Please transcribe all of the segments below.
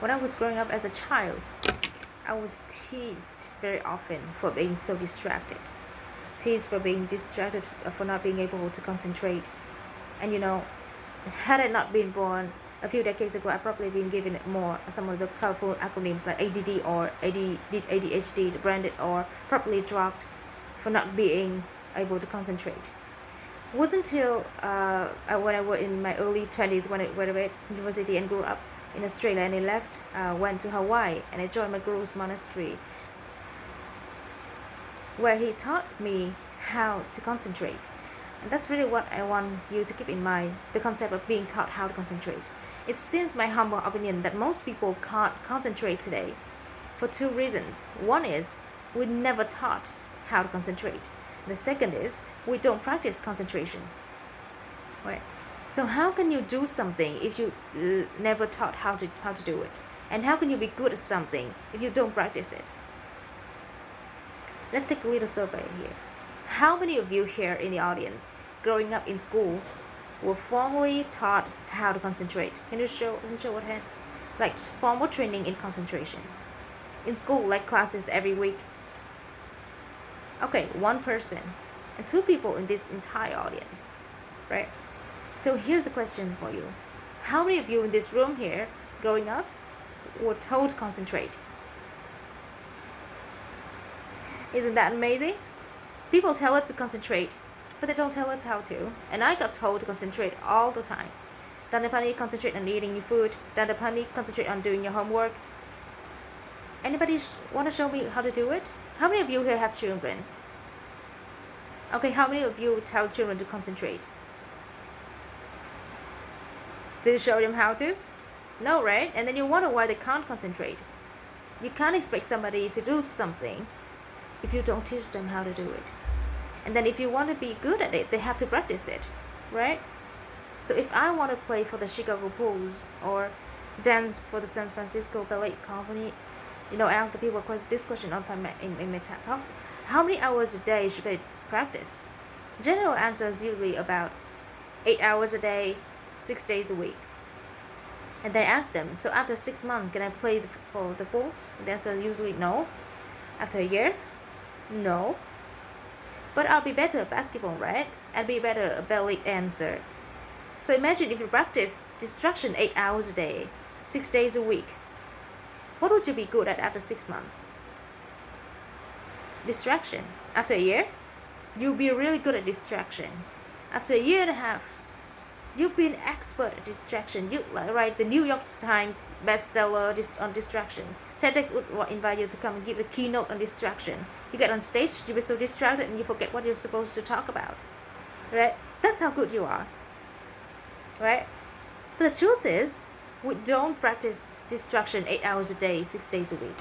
When I was growing up as a child, I was teased very often for being so distracted. Teased for being distracted, for not being able to concentrate. And had I not been born a few decades ago, I'd probably been given more some of the colorful acronyms like ADD or ADHD, branded or properly drugged for not being able to concentrate. It wasn't until when I was in my early 20s when I graduated university and grew up in Australia and I left, went to Hawaii and I joined my guru's monastery where he taught me how to concentrate. And that's really what I want you to keep in mind, the concept of being taught how to concentrate. It seems my humble opinion that most people can't concentrate today for two reasons. One is we never taught how to concentrate. The second is we don't practice concentration. Right? So how can you do something if you never taught how to do it? And how can you be good at something if you don't practice it? Let's take a little survey here. How many of you here in the audience, growing up in school, were formally taught how to concentrate? Can you show what hand? Like formal training in concentration. In school, like classes every week. Okay, one person and two people in this entire audience, right? So here's the questions for you. How many of you in this room here, growing up, were told to concentrate? Isn't that amazing? People tell us to concentrate, but they don't tell us how to. And I got told to concentrate all the time. Dandapani, concentrate on eating your food. Dandapani, concentrate on doing your homework. Anybody want to show me how to do it? How many of you here have children? Okay, how many of you tell children to concentrate? Do you show them how to? No, right? And then you wonder why they can't concentrate. You can't expect somebody to do something if you don't teach them how to do it. And then if you want to be good at it, they have to practice it, right? So if I want to play for the Chicago Bulls or dance for the San Francisco Ballet Company, I ask the people this question all the time in my TED Talks. How many hours a day should I practice? General answer is usually about 8 hours a day, 6 days a week. And they ask them, so after 6 months, can I play for the Bulls? The answer is usually no. After a year, no. But I'll be better at basketball, right? I'll be better at ballet dancer. So imagine if you practice distraction 8 hours a day, 6 days a week. What would you be good at after 6 months? Distraction. After a year, you'll be really good at distraction. After a year and a half, you'll be an expert at distraction. You write the New York Times bestseller on distraction. TEDx would invite you to come and give a keynote on distraction. You get on stage, you'll be so distracted and you forget what you're supposed to talk about. Right? That's how good you are. Right? But the truth is, we don't practice distraction 8 hours a day, 6 days a week.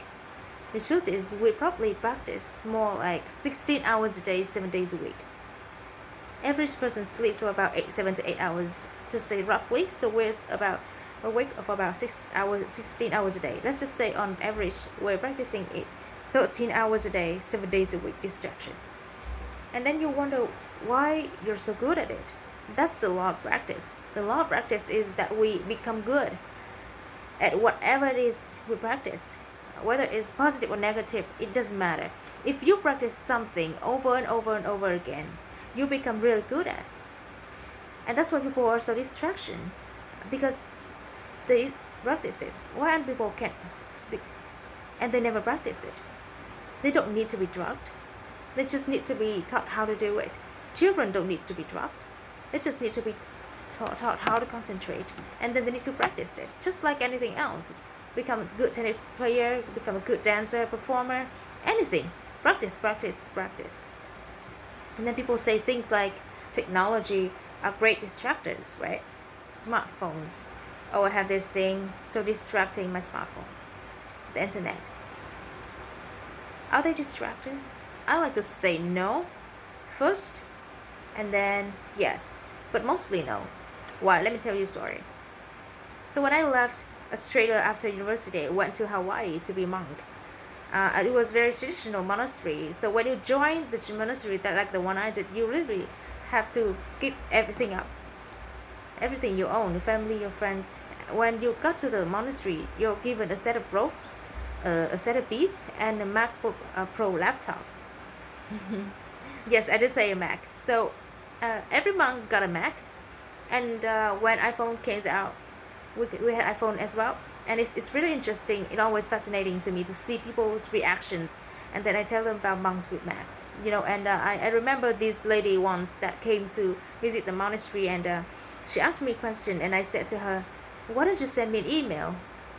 The truth is, we probably practice more like 16 hours a day, 7 days a week. Average person sleeps for about 7 to 8 hours, to say roughly. So we're about a week of about 16 hours a day. Let's just say on average, we're practicing it 13 hours a day, 7 days a week, distraction. And then you wonder why you're so good at it. That's the law of practice. The law of practice is that we become good at whatever it is we practice. Whether it's positive or negative, it doesn't matter. If you practice something over and over and over again, you become really good at. And that's why people are so distraction, because they practice it. Why aren't people can't? And they never practice it. They don't need to be drugged. They just need to be taught how to do it. Children don't need to be drugged. They just need to be taught how to concentrate, and then they need to practice it. Just like anything else. Become a good tennis player, become a good dancer, performer, anything. Practice, practice, practice. And then people say things like technology are great distractors, right? Smartphones. Oh, I have this thing so distracting, my smartphone. The internet. Are they distractors? I like to say no first and then yes, but mostly no. Why? Let me tell you a story. So when I left Australia after university, I went to Hawaii to be a monk. It was very traditional monastery. So when you join the monastery, that like the one I did, you really have to give everything up. Everything you own, your family, your friends, when you got to the monastery, you're given a set of robes, a set of beads, and a MacBook Pro laptop. Yes, I did say a Mac. So every monk got a Mac, and when iPhone came out, we had iPhone as well. And it's really interesting. It's always fascinating to me to see people's reactions, and then I tell them about monks with Macs. And I remember this lady once that came to visit the monastery, and she asked me a question, and I said to her, "Why don't you send me an email,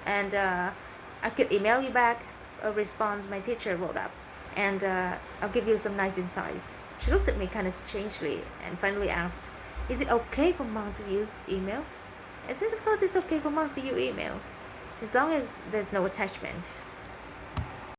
and I could email you back a response my teacher wrote up, and I'll give you some nice insights." She looked at me kind of strangely and finally asked, "Is it okay for monks to use email?" I said, "Of course it's okay for monks to use email, as long as there's no attachment."